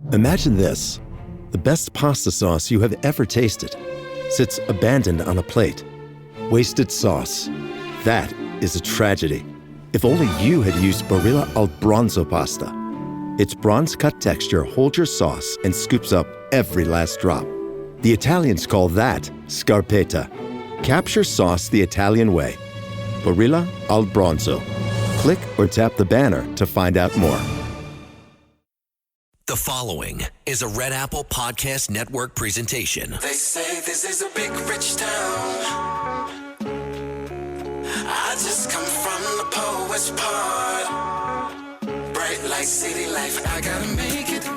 Imagine this. The best pasta sauce you have ever tasted sits abandoned on a plate. Wasted sauce. That is a tragedy. If only you had used Barilla al Bronzo pasta. Its bronze-cut texture holds your sauce and scoops up every last drop. The Italians call that scarpetta. Capture sauce the Italian way. Barilla al Bronzo. Click or tap the banner to find out more. The following is a Red Apple Podcast Network presentation. They say this is a big rich town. I just come from the poet's part. Bright light, city life, I gotta make it.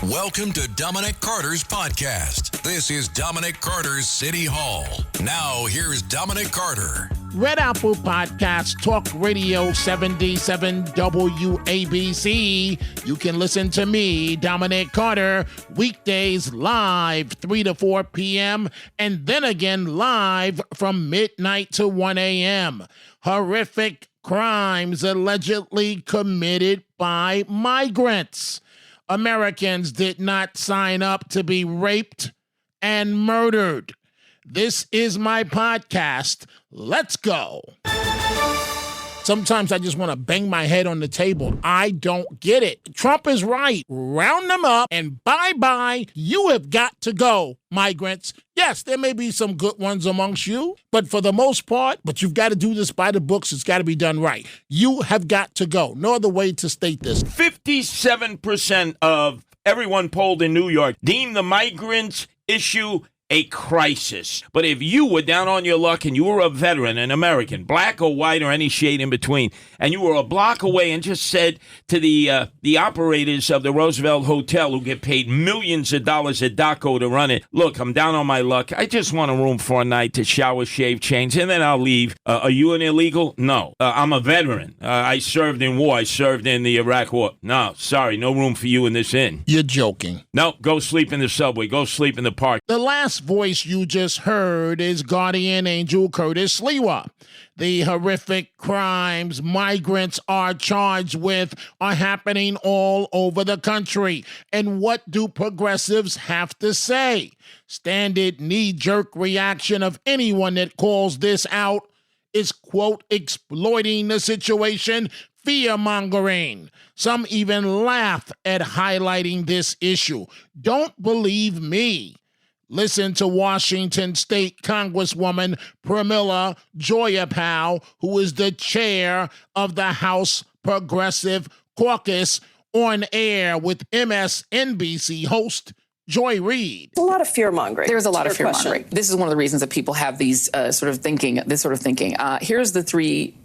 Welcome to Dominic Carter's podcast. This is Dominic Carter's City Hall. Now, here's Dominic Carter. Red Apple Podcast, Talk Radio 77 WABC. You can listen to me, Dominic Carter, weekdays live 3 to 4 p.m. and then again live from midnight to 1 a.m. Horrific crimes allegedly committed by migrants. Americans did not sign up to be raped and murdered. This is my podcast. Let's go. Sometimes I just want to bang my head on the table. I don't get it. Trump is right. Round them up and bye-bye. You have got to go, migrants. Yes, there may be some good ones amongst you, but for the most part, but you've got to do this by the books. It's got to be done right. You have got to go. No other way to state this. 57% of everyone polled in New York deemed the migrants issue a crisis. But if you were down on your luck and you were a veteran, an American, black or white or any shade in between, and you were a block away and just said to the operators of the Roosevelt Hotel who get paid millions of dollars at DACO to run it, look, I'm down on my luck. I just want a room for a night to shower, shave, change, and then I'll leave. Are you an illegal? No. I'm a veteran. I served in war. I served in the Iraq War. No, sorry, no room for you in this inn. You're joking. No, go sleep in the subway. Go sleep in the park. The last voice you just heard is Guardian Angel Curtis Sliwa. The horrific crimes migrants are charged with are happening all over the country. And what do progressives have to say? Standard knee-jerk reaction of anyone that calls this out is, quote, exploiting the situation, fear-mongering. Some even laugh at highlighting this issue. Don't believe me. Listen to Washington State Congresswoman Pramila Jayapal, who is the chair of the House Progressive Caucus, on air with MSNBC host Joy Reid. A lot of fear-mongering. There's a lot of fear-mongering. This is one of the reasons that people have these sort of thinking. Here's the three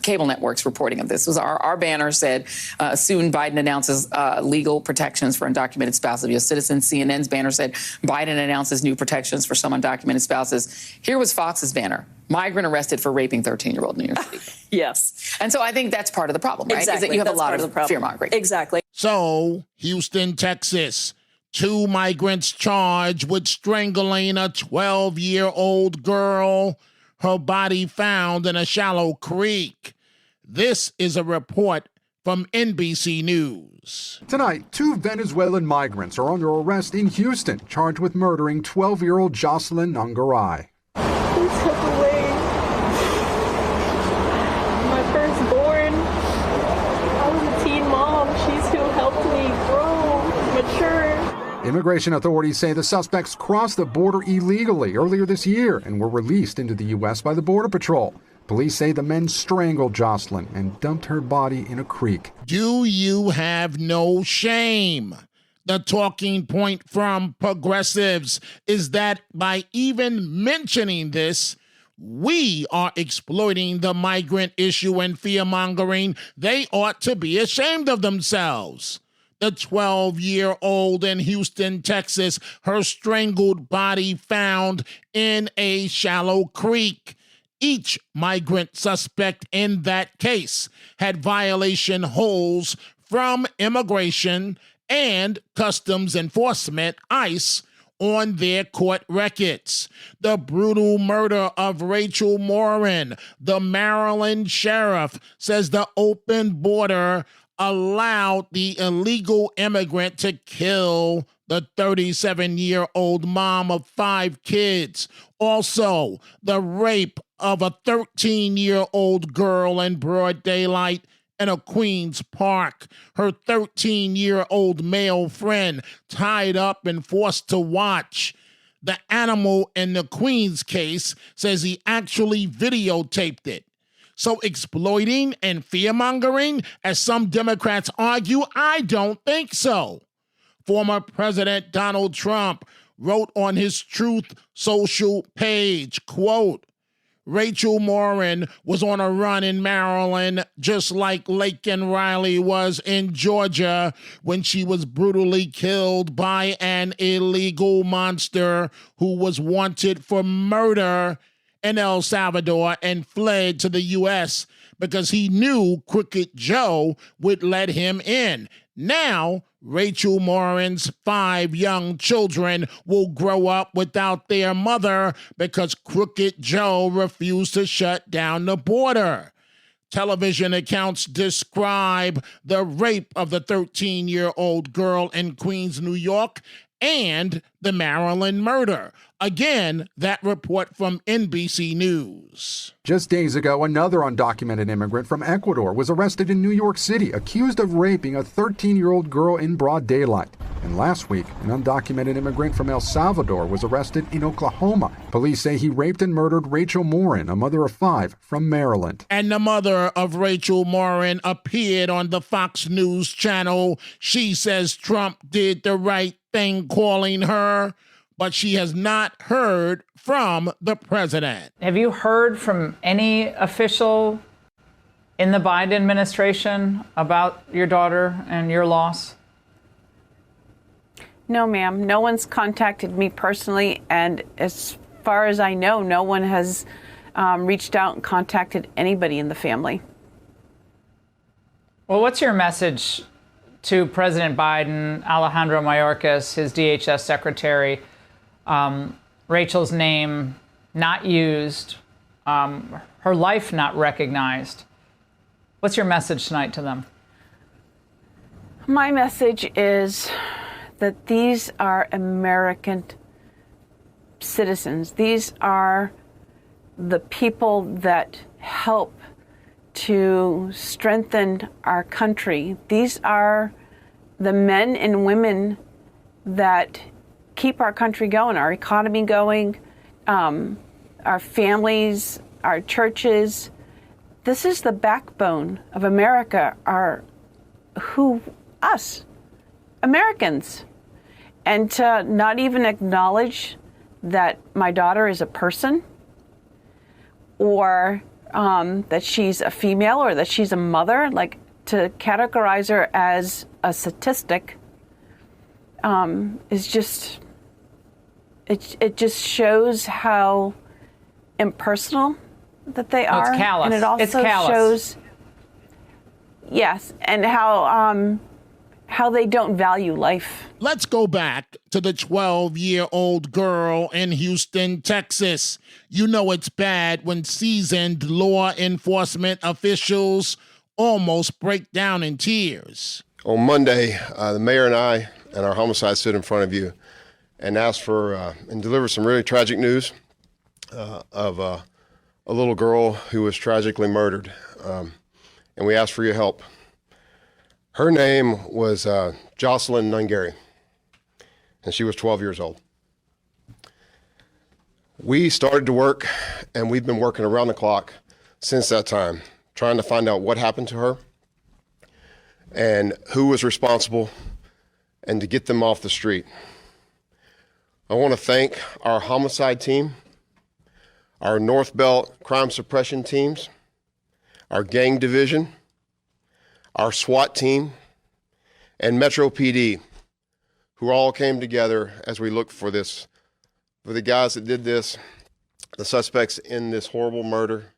cable networks reporting of this. Was our banner said, soon Biden announces legal protections for undocumented spouses of U.S. citizens. CNN's banner said, Biden announces new protections for some undocumented spouses. Here was Fox's banner, migrant arrested for raping 13-year-old in New York City. Yes. And so I think that's part of the problem, right? Exactly. Is that you have That's a lot part of the fear-mongering. Exactly. So, Houston, Texas. 2 migrants charged with strangling a 12-year-old girl. Her body found in a shallow creek. This is a report from NBC News. Tonight, 2 Venezuelan migrants are under arrest in Houston, charged with murdering 12-year-old Jocelyn Nungaray. Please step away. My firstborn. I was a teen mom. She's who helped me grow, mature. Immigration authorities say the suspects crossed the border illegally earlier this year and were released into the U.S. by the Border Patrol. Police say the men strangled Jocelyn and dumped her body in a creek. Do you have no shame? The talking point from progressives is that by even mentioning this, we are exploiting the migrant issue and fear-mongering. They ought to be ashamed of themselves. The 12-year-old in Houston, Texas, her strangled body found in a shallow creek. Each migrant suspect in that case had violation holds from immigration and customs enforcement, ICE, on their court records. The brutal murder of Rachel Morin, the Maryland sheriff, says the open border allowed the illegal immigrant to kill the 37-year-old mom of 5 kids. Also, the rape of a 13-year-old girl in broad daylight in a Queens park. Her 13-year-old male friend tied up and forced to watch. The animal in the Queens case says he actually videotaped it. So exploiting and fear-mongering, as some Democrats argue, I don't think so. Former President Donald Trump wrote on his Truth Social page, quote, Rachel Morin was on a run in Maryland, just like Laken Riley was in Georgia when she was brutally killed by an illegal monster who was wanted for murder in El Salvador and fled to the U.S. because he knew Crooked Joe would let him in. Now, Rachel Morin's 5 young children will grow up without their mother because Crooked Joe refused to shut down the border. Television accounts describe the rape of the 13-year-old girl in Queens, New York, and the Maryland murder. Again, that report from NBC News. Just days ago, another undocumented immigrant from Ecuador was arrested in New York City, accused of raping a 13-year-old girl in broad daylight. And last week, an undocumented immigrant from El Salvador was arrested in Oklahoma. Police say he raped and murdered Rachel Morin, a mother of 5 from Maryland. And the mother of Rachel Morin appeared on the Fox News channel. She says Trump did the right thing calling her, but she has not heard from the president. Have you heard from any official in the Biden administration about your daughter and your loss? No, ma'am. No one's contacted me personally, and as far as I know, no one has reached out and contacted anybody in the family. Well, what's your message to President Biden, Alejandro Mayorkas, his DHS secretary? Rachel's name not used, her life not recognized. What's your message tonight to them? My message is that these are American citizens. These are the people that help to strengthen our country. These are the men and women that keep our country going, our economy going, our families, our churches. This is the backbone of America, us, Americans. And to not even acknowledge that my daughter is a person, or that she's a female, or that she's a mother, like to categorize her as a statistic, is just, it just shows how impersonal that they are. It's callous. And it also shows, yes, and how they don't value life. Let's go back to the 12-year-old girl in Houston, Texas. You know it's bad when seasoned law enforcement officials almost break down in tears. On Monday, the mayor and I and our homicide stood in front of you and asked for and delivered some really tragic news of a little girl who was tragically murdered. And we asked for your help. Her name was Jocelyn Nungary, and she was 12 years old. We started to work, and we've been working around the clock since that time, trying to find out what happened to her and who was responsible and to get them off the street. I want to thank our homicide team, our North Belt crime suppression teams, our gang division, our SWAT team, and Metro PD, who all came together as we looked for for the guys that did this, the suspects in this horrible murder.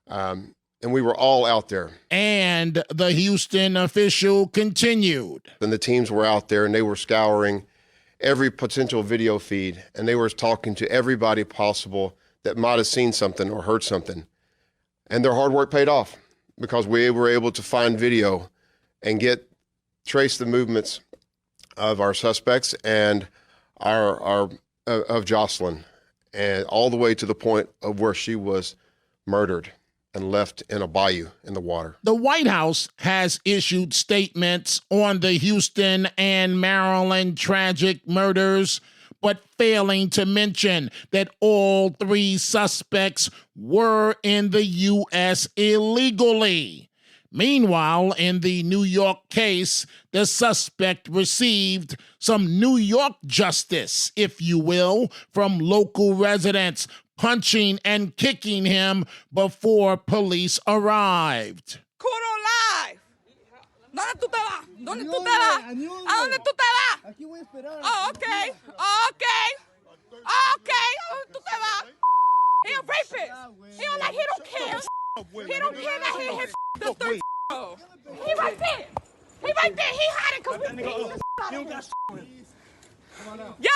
And we were all out there. And the Houston official continued. And the teams were out there, and they were scouring every potential video feed, and they were talking to everybody possible that might have seen something or heard something. And their hard work paid off, because we were able to find video and trace the movements of our suspects and of Jocelyn, and all the way to the point of where she was murdered and left in a bayou in the water. The White House has issued statements on the Houston and Maryland tragic murders, but failing to mention that all 3 suspects were in the U.S. illegally. Meanwhile, in the New York case, the suspect received some New York justice, if you will, from local residents, punching and kicking him before police arrived. Curo live. ¿Dónde tú te vas? ¿Dónde tú te vas? ¿A dónde tú te vas? Aquí voy a esperar. Oh, okay. Okay. Okay. ¿A dónde tú te vas? He a rapist. He don't care. He don't care that he hit the third. He right there. He right there. He hiding because we beat the Yeah.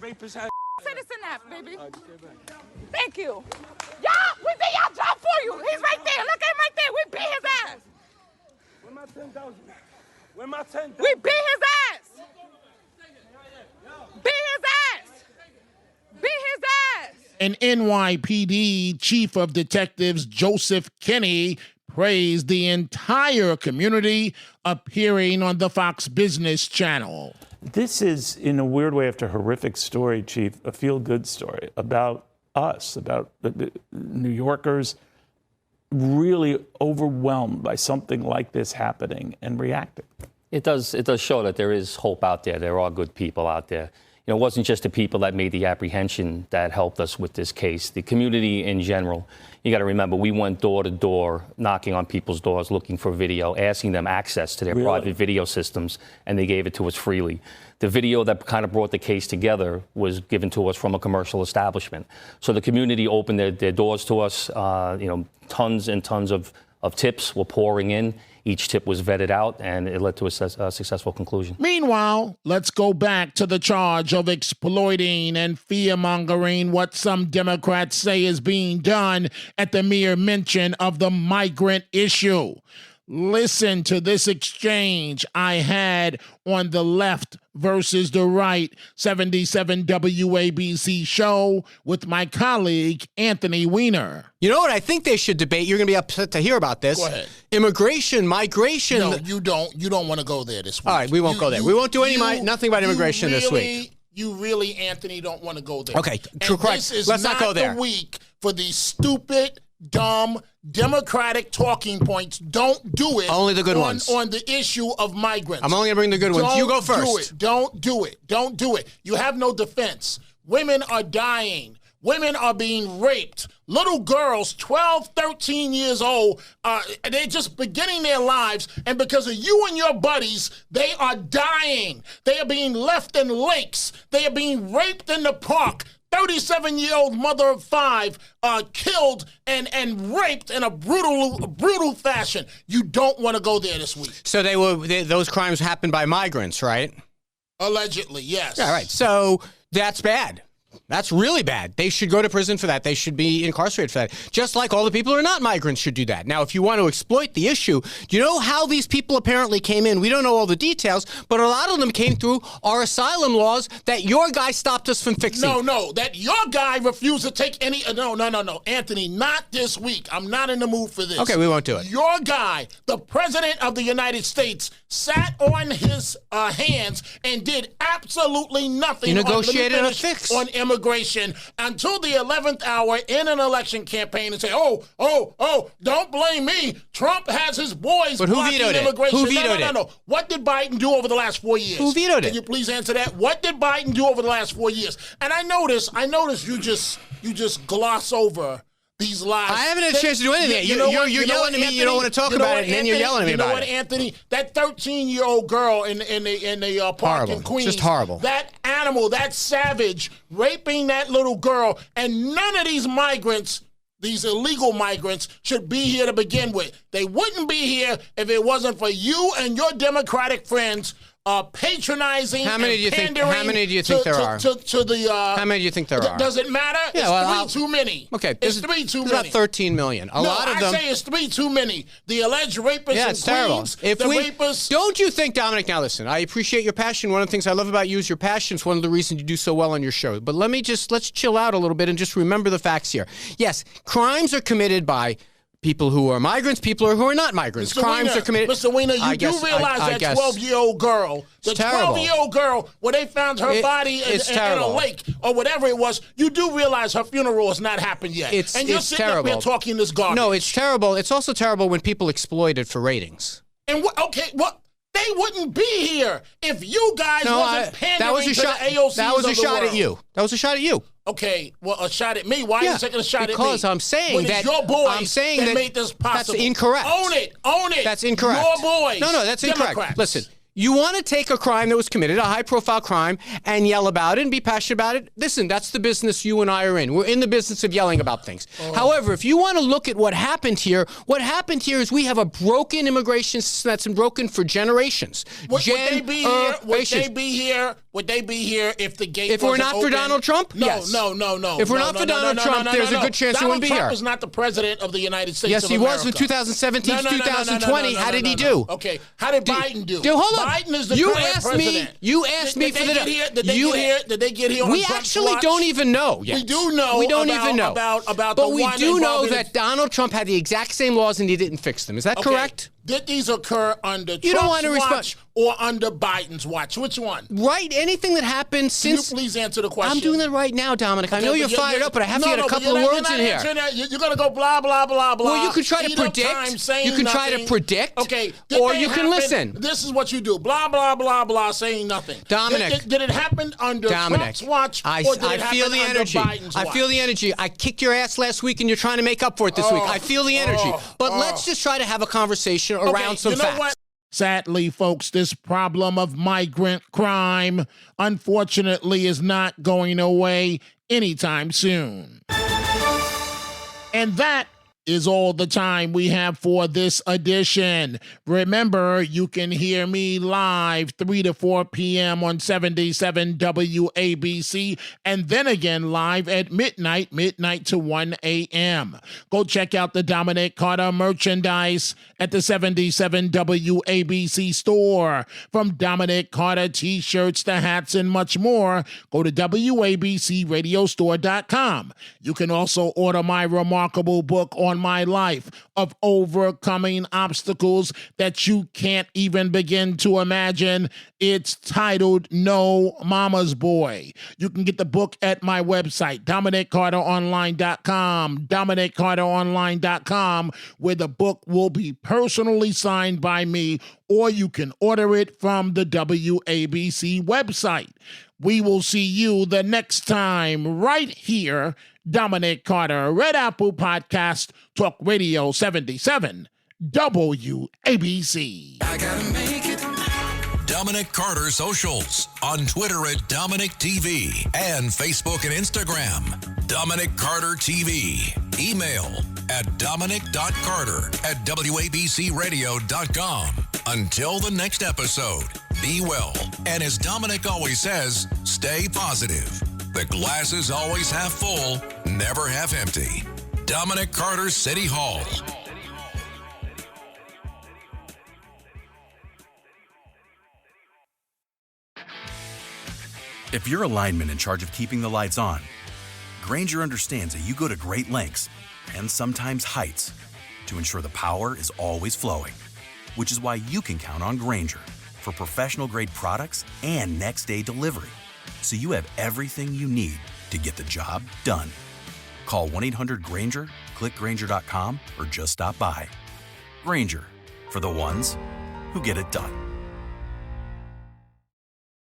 Rapist has citizen app, baby. Thank you. Y'all, we did y'all job for you. He's right there. Look at him right there. We beat his ass. Where my 10,000? Where my 10,000? We beat his ass. Beat his ass. Beat his ass. An NYPD chief of detectives, Joseph Kinney, praised the entire community appearing on the Fox Business Channel. This is, in a weird way, after a horrific story, Chief, a feel-good story about us, about the New Yorkers really overwhelmed by something like this happening and reacting. It does show that there is hope out there. There are good people out there. You know, it wasn't just the people that made the apprehension that helped us with this case. The community in general, you got to remember, we went door to door, knocking on people's doors, looking for video, asking them access to their private video systems, and they gave it to us freely. The video that kind of brought the case together was given to us from a commercial establishment. So the community opened their doors to us. Tons and tons of tips were pouring in. Each tip was vetted out, and it led to a successful conclusion. Meanwhile, let's go back to the charge of exploiting and fear-mongering what some Democrats say is being done at the mere mention of the migrant issue. Listen to this exchange I had on the left versus the right 77 WABC show with my colleague, Anthony Weiner. You know what I think they should debate? You're going to be upset to hear about this. Go ahead. Immigration, migration. No, you don't. You don't want to go there this week. All right, we won't go there. We won't do nothing about immigration this week. You really, Anthony, don't want to go there. Okay, correct. Let's not go there. This is not the week for these stupid, dumb, Democratic talking points. Don't do it. Only the good ones. On the issue of migrants. I'm only going to bring the good ones. You go first. Don't do it. Don't do it. You have no defense. Women are dying. Women are being raped. Little girls, 12, 13 years old, they're just beginning their lives, and because of you and your buddies, they are dying. They are being left in lakes. They are being raped in the park. 37-year-old mother of 5 killed and raped in a brutal fashion. You don't want to go there this week. So those crimes happened by migrants, right? Allegedly, yes. All right. So that's bad. That's really bad. They should go to prison for that. They should be incarcerated for that. Just like all the people who are not migrants should do that. Now, if you want to exploit the issue, do you know how these people apparently came in? We don't know all the details, but a lot of them came through our asylum laws that your guy stopped us from fixing. No, that your guy refused to take any... No, Anthony, not this week. I'm not in the mood for this. Okay, we won't do it. Your guy, the President of the United States, sat on his hands and did absolutely nothing. You negotiated a fix on immigration until the 11th hour in an election campaign and say, don't blame me. Trump has his boys blocking immigration. Who vetoed it? No. What did Biden do over the last 4 years? Who vetoed it? Can you please answer that? What did Biden do over the last 4 years? And I notice you just gloss over these lies. I haven't had a chance to do anything. You're yelling at me. You don't want to talk about it, and then you're yelling at me about it. You know what, Anthony? That 13-year-old girl in the park in Queens. Just horrible. That animal, that savage, raping that little girl, and none of these migrants, these illegal migrants, should be here to begin with. They wouldn't be here if it wasn't for you and your Democratic friends patronizing. How many and do you think? pandering How many do you think there are? To the. How many do you think there are? Does it matter? Yeah, it's 3 too many. Okay, it's 3 too many. About 13 million. A lot of them. I say it's 3 too many. The alleged rapists Yeah, and it's terrible. queens. Rapists. Don't you think, Dominic? Now listen, I appreciate your passion. One of the things I love about you is your passion. It's one of the reasons you do so well on your show. But let's chill out a little bit and just remember the facts here. Yes, crimes are committed by people who are migrants, people who are not migrants. Crimes are committed. Mr. Weiner, you do realize that 12-year-old girl, the 12-year-old girl, when they found her body in a lake or whatever it was, you do realize her funeral has not happened yet. And you're sitting up here talking this garbage. No, it's terrible. It's also terrible when people exploit it for ratings. And they wouldn't be here if you guys wasn't pandering to the AOCs That was a of the shot world. at you. That was a shot at you. Okay, well, a shot at me. Why are you taking a shot at me? Because I'm saying when that it's your boys I'm saying that made this possible. That's incorrect. Own it. Own it. That's incorrect. Your boys. No, that's incorrect. Democrats. Listen. You want to take a crime that was committed, a high-profile crime, and yell about it and be passionate about it? Listen, that's the business you and I are in. We're in the business of yelling about things. However, if you want to look at what happened here is we have a broken immigration system that's been broken for generations. Would they be here? Would they be here if the gate If we're not open? for Donald Trump? No, yes. no. If we're not for Donald Trump, there's a good chance he wouldn't be here. Donald Trump is not the president of the United States Yes, of he America. was from 2017 to 2020. How did he do? Okay, how did Biden do? Hold on. Biden is the you current asked president. You asked me for the... Did they get here on We Trump's actually watch? don't even know yet. We do know. We don't about, even know. About but the we one do know involving that Donald Trump had the exact same laws and he didn't fix them. Is that correct? Did these occur under You don't want Trump's to watch or under Biden's watch? Which one? Right. Anything that happened since... Can you please answer the question? I'm doing it right now, Dominic. I know you're fired up, but I have to get a couple of words in here. You're going to go blah, blah, blah, blah. Well, you can try to predict. You can try to predict. Okay. Or you can listen. This is what you do. Blah, blah, blah, blah, saying nothing. Dominic. Did it happen under Trump's watch or did it happen under Biden's watch? I feel the energy. I kicked your ass last week and you're trying to make up for it this week. I feel the energy. But let's just try to have a conversation around some facts. What? Sadly, folks, this problem of migrant crime, unfortunately, is not going away anytime soon. And that is all the time we have for this edition. Remember, you can hear me live 3 to 4 p.m. on 77 WABC, and then again live at midnight to 1 a.m. Go check out the Dominic Carter merchandise at the 77 WABC store. From Dominic Carter t-shirts to hats and much more, go to WABCRadiostore.com. You can also order my remarkable book on my life of overcoming obstacles that you can't even begin to imagine. It's titled No Mama's Boy. You can get the book at my website, DominicCarterOnline.com, DominicCarterOnline.com, where the book will be personally signed by me, or you can order it from the WABC website. We will see you the next time right here, Dominic Carter, Red Apple Podcast, Talk Radio 77, WABC. I gotta make it. Dominic Carter socials on Twitter at Dominic TV and Facebook and Instagram. Dominic Carter TV. Email at dominic.carter@wabcradio.com. Until the next episode, be well. And as Dominic always says, stay positive. The glass is always half full, never half empty. Dominic Carter City Hall. If you're a lineman in charge of keeping the lights on, Grainger understands that you go to great lengths and sometimes heights to ensure the power is always flowing, which is why you can count on Grainger for professional-grade products and next-day delivery, so you have everything you need to get the job done. Call 1-800-GRAINGER, click Grainger.com, or just stop by. Grainger, for the ones who get it done.